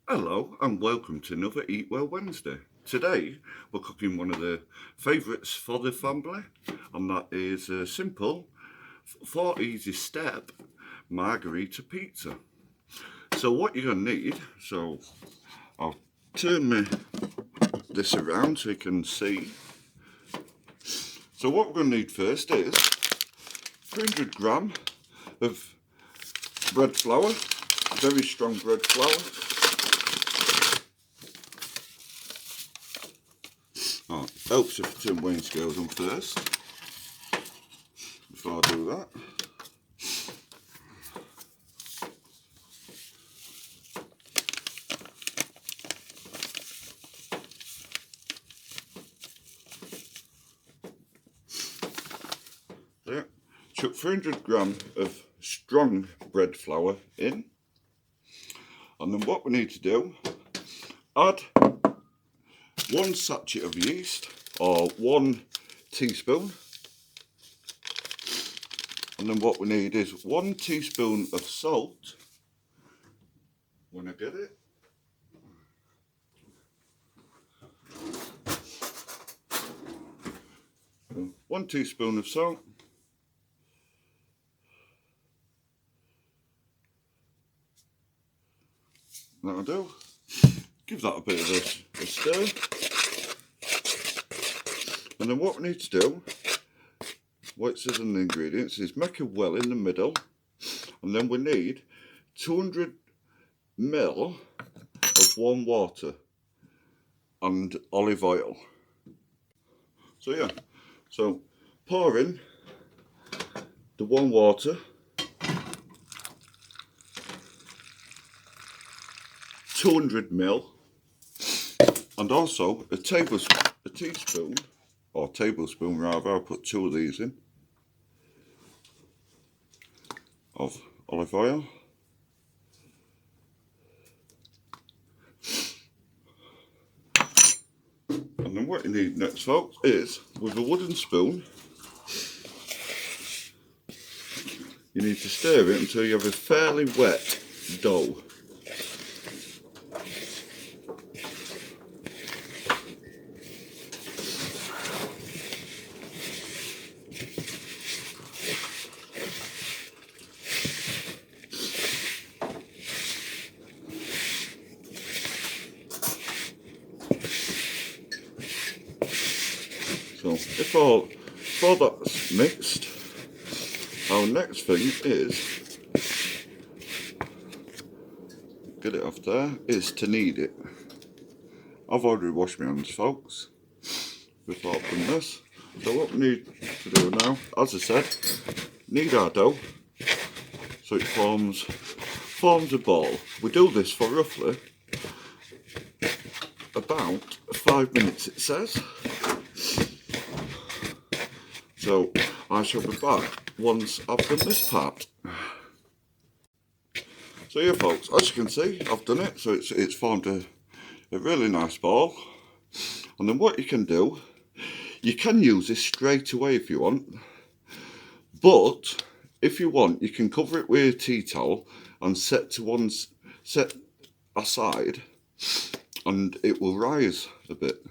Hello and welcome to another Eat Well Wednesday. Today we're cooking one of the favourites for the family, and that is a simple, 4 easy step Margherita pizza. So what you're going to need, so I'll turn this around so you can see. So what we're going to need first is 300 gram of bread flour, very strong bread flour. Oh, it helps if I turn weighing scales on first, before I do that. There, chuck 300 gram of strong bread flour in, and then what we need to do, add 1 sachet of yeast, or 1 teaspoon, and then what we need is 1 teaspoon of salt, when I get it, so 1 teaspoon of salt, that'll do. Give that a bit of a stir, and then what we need to do, what it says in the ingredients, is make a well in the middle, and then we need 200 ml of warm water and olive oil. So yeah, so pour in the warm water, 200 ml, and also a teaspoon, or tablespoon rather, I'll put 2 of these in, of olive oil. And then what you need next, folks, is with a wooden spoon, you need to stir it until you have a fairly wet dough. So if all that's mixed, our next thing is, get it off there, is to knead it. I've already washed my hands, folks, before I've done this. So what we need to do now, as I said, knead our dough so it forms a ball. We do this for roughly about 5 minutes, it says. So I shall be back once I've done this part. So yeah, folks, as you can see, I've done it. So it's formed a really nice ball. And then what you can do, you can use this straight away if you want. But if you want, you can cover it with a tea towel and set aside, and it will rise a bit.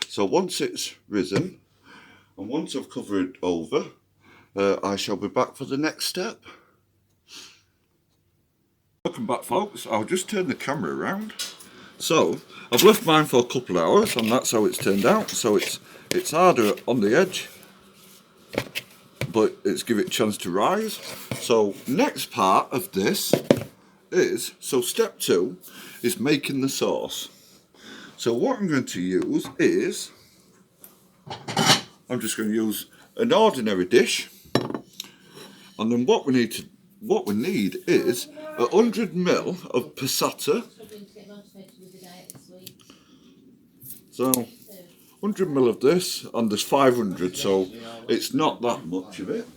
So once it's risen, and once I've covered it over, I shall be back for the next step. Welcome back, folks. I'll just turn the camera around. So I've left mine for a couple of hours, and that's how it's turned out. So it's harder on the edge, but it's give it a chance to rise. So next part of this is, so step 2 is making the sauce. So what I'm going to use is, I'm just going to use an ordinary dish, and then what we need is 100 ml of passata. So 100 ml of this, and there's 500, so it's not that much of it.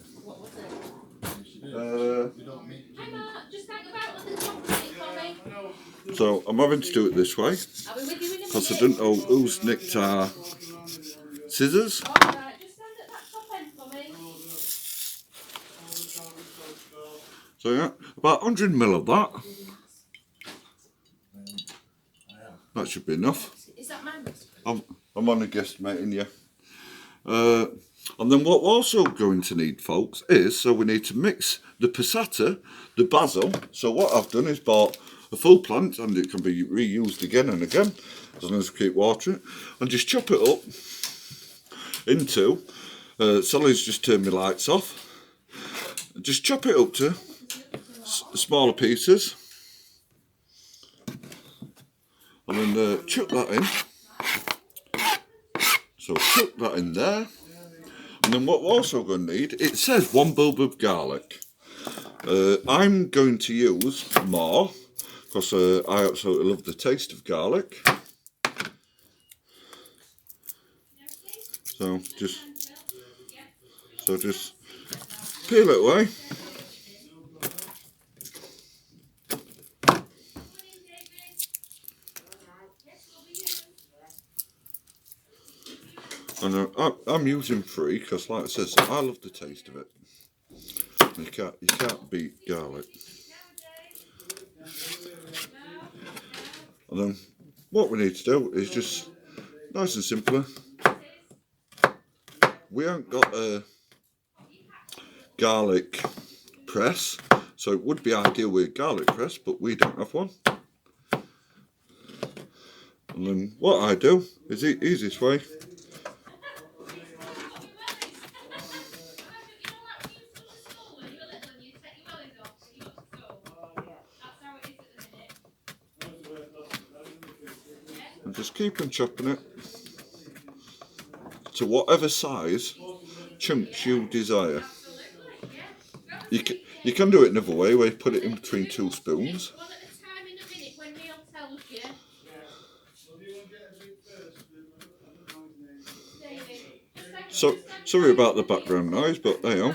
So I'm having to do it this way because I didn't know who's nicked our scissors. So yeah, about 100 ml of that. That should be enough. Is that my recipe? I'm on a guesstimating, yeah. And then what we're also going to need, folks, is, so we need to mix the passata, the basil. So what I've done is bought a full plant, and it can be reused again and again, as long as we keep watering it, and just chop it up into, Sally's just turned my lights off, just chop it up to smaller pieces, and then chuck that in. So chuck that in there. And then what we're also going to need, it says 1 bulb of garlic. I'm going to use more, because I absolutely love the taste of garlic. So just peel it away. And I'm using 3 because, like I said, I love the taste of it. You can't beat garlic. And then what we need to do is just nice and simple. We haven't got a garlic press, so it would be ideal with a garlic press, but we don't have one. And then what I do is the easiest way. And just keep on chopping it to whatever size chunks you desire. You can do it another way, where you put it in between 2 spoons. So sorry about the background noise, but there you go.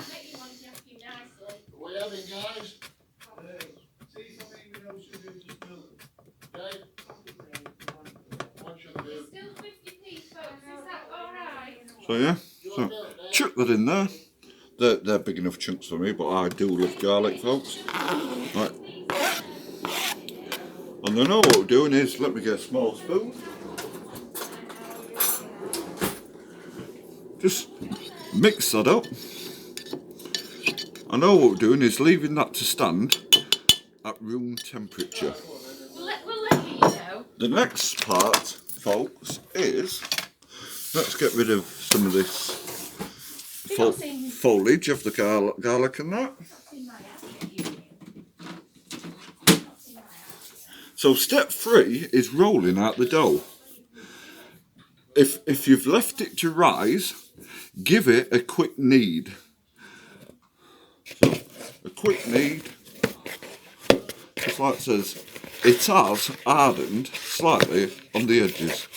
So yeah, so chuck that in there. They're big enough chunks for me, but I do love garlic, folks. Right. And then all what we're doing is, let me get a small spoon. Just mix that up. And all what we're doing is leaving that to stand at room temperature. We'll let you know. The next part, folks, is, let's get rid of some of this foliage of the garlic and that. So step 3 is rolling out the dough. If you've left it to rise, give it a quick knead. So a quick knead, just like it says, it has hardened slightly on the edges.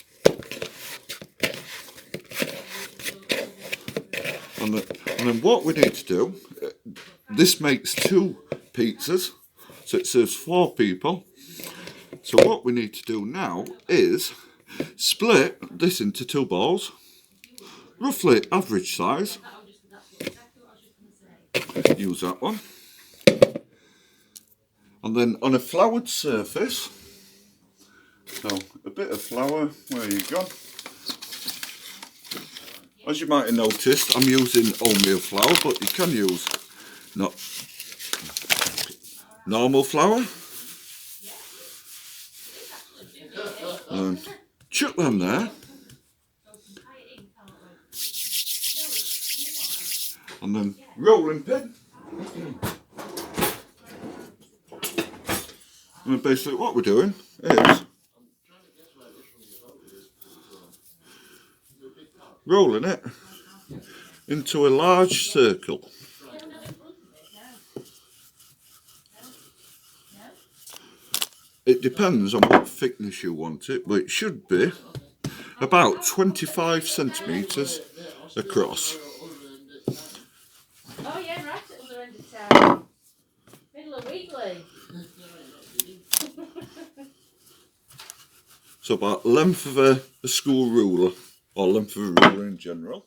And then what we need to do, this makes 2 pizzas, so it serves 4 people. So what we need to do now is split this into 2 balls, roughly average size. Use that one. And then on a floured surface, so a bit of flour, where you go. As you might have noticed, I'm using wholemeal flour, but you can use not normal flour. And chuck them there. And then rolling pin. And basically what we're doing is rolling it into a large circle. It depends on what thickness you want it, but it should be about 25 centimetres across. Oh yeah, right at the other end of town. Middle of Wheatley. So about length of a school ruler, or length of a ruler in general.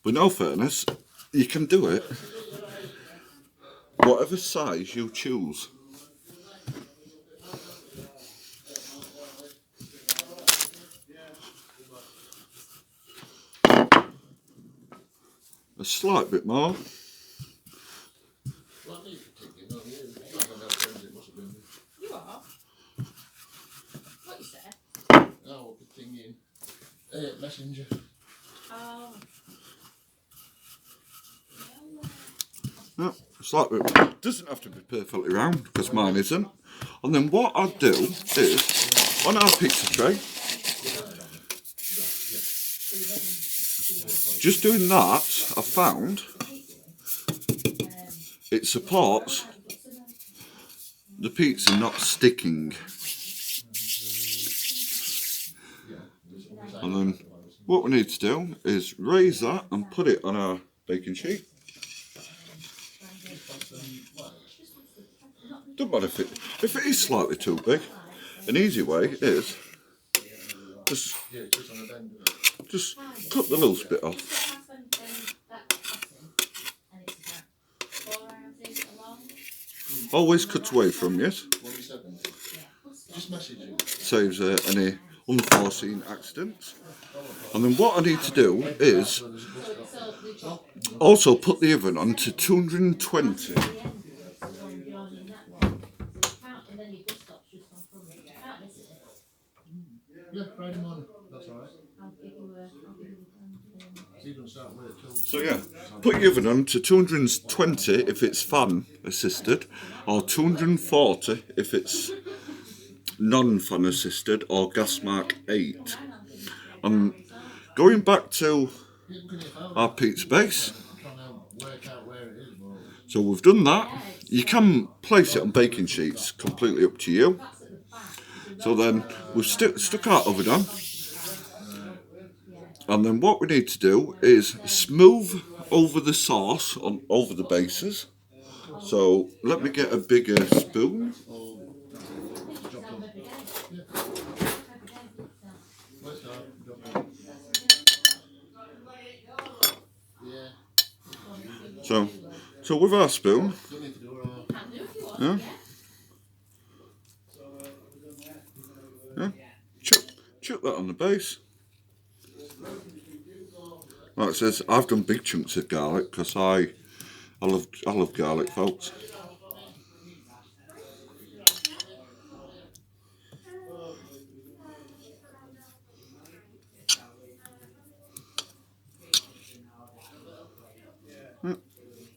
But in all fairness, you can do it whatever size you choose. A slight bit more. You are? What you said? Oh, good thing in. Messenger. Oh. No, a slight bit. Doesn't have to be perfectly round because mine isn't. And then what I'd do is on our pizza tray, just doing that, I found it supports the pizza not sticking. And then what we need to do is raise that and put it on our baking sheet. Don't matter if it is slightly too big. An easy way is just cut the loose bit off. Always cut away from it. Saves any unforeseen accidents. And then what I need to do is also put the oven on to 220. Yeah, Friday morning. That's alright. So yeah, put your oven on to 220 if it's fan assisted, or 240 if it's non-fan assisted, or gas mark 8. And going back to our pizza base, so we've done that. You can place it on baking sheets, completely up to you. So then we've stuck our oven on, and then what we need to do is smooth over the sauce on over the bases. So let me get a bigger spoon. So with our spoon, yeah, chuck that on the base. Like it says, I've done big chunks of garlic because I love garlic, folks.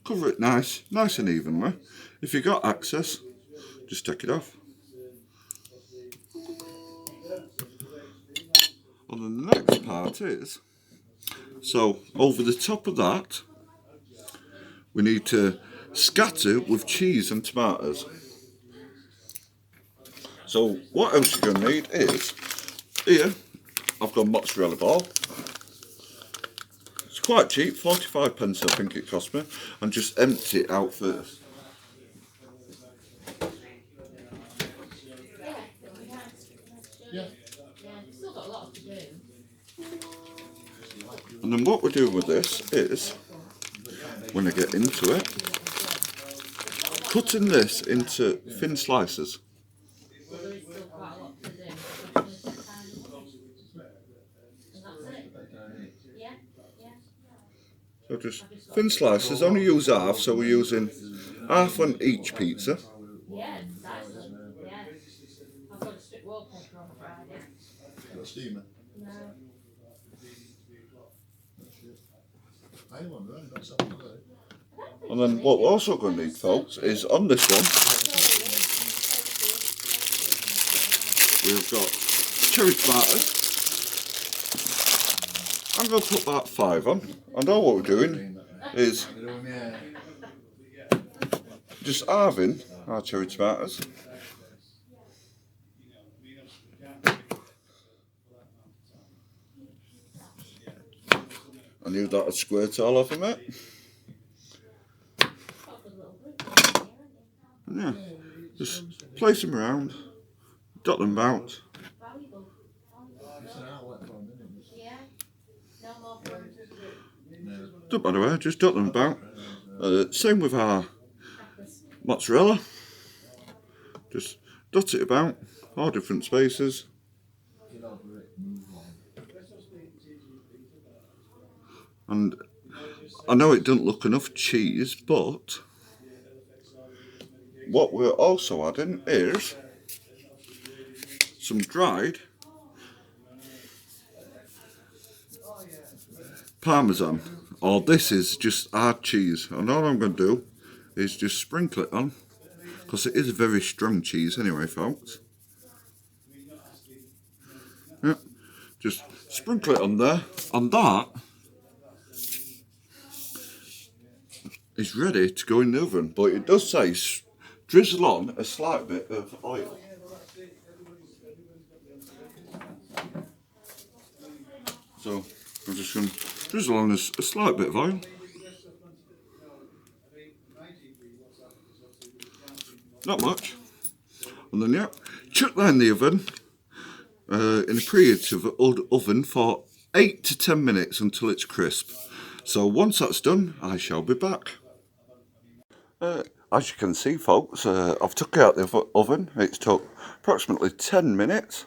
Cover it nice and evenly. If you've got access, just take it off. And then the next part is, so over the top of that, we need to scatter with cheese and tomatoes. So what else you're going to need is, here I've got mozzarella ball. It's quite cheap, 45p I think it cost me, and just empty it out first. Still got a lot to do. And then what we're doing with this is, when I get into it, cutting this into thin slices. Well, there is still quite a lot to do. Yeah, yeah. So just thin slices, only use half, so we're using half on each pizza. Yeah, precisely. Yeah. I've got a strip wallpaper on Friday. Got a steamer? No. I wonder, that's something good. And then what we're also going to need, folks, is on this one, we've got cherry tomatoes. I'm going to put that 5 on, and all what we're doing is just halving our cherry tomatoes. I knew that would squirt all over me. And yeah, just place them around, dot them about. Don't matter where, just dot them about. Same with our mozzarella. Just dot it about, all different spaces. And I know it doesn't look enough cheese, but what we're also adding is some dried parmesan. Or this is just hard cheese. And all I'm going to do is just sprinkle it on, because it is a very strong cheese anyway, folks. Yeah, just sprinkle it on there, and that is ready to go in the oven. But it does say drizzle on a slight bit of oil. So I'm just going to drizzle on a slight bit of oil. Not much. And then, yeah, chuck that in the oven in a preheated oven for 8 to 10 minutes until it's crisp. So once that's done, I shall be back. As you can see, folks, I've took it out the oven. It's took approximately 10 minutes.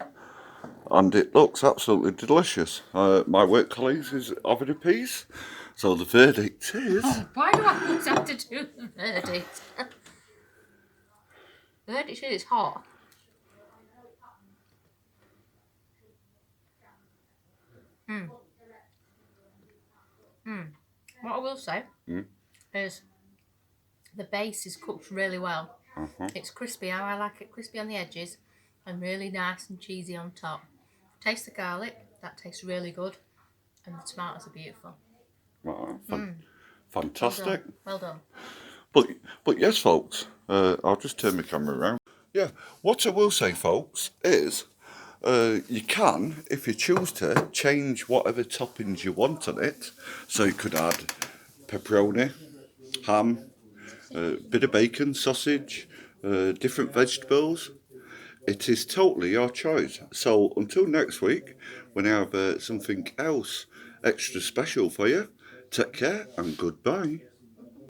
And it looks absolutely delicious. My work colleagues is having a piece. So the verdict is... Oh, why do I always have to do the verdict? The verdict is it's hot. What I will say is the base is cooked really well. It's crispy how I like it, crispy on the edges and really nice and cheesy on top. Taste the garlic, that tastes really good, and the tomatoes are beautiful. Fantastic. Well done. But yes, folks, I'll just turn my camera around. Yeah, what I will say, folks, is you can, if you choose to, change whatever toppings you want on it. So you could add pepperoni, ham, bit of bacon, sausage, different vegetables. It is totally your choice. So until next week, when I have something else extra special for you, take care and goodbye.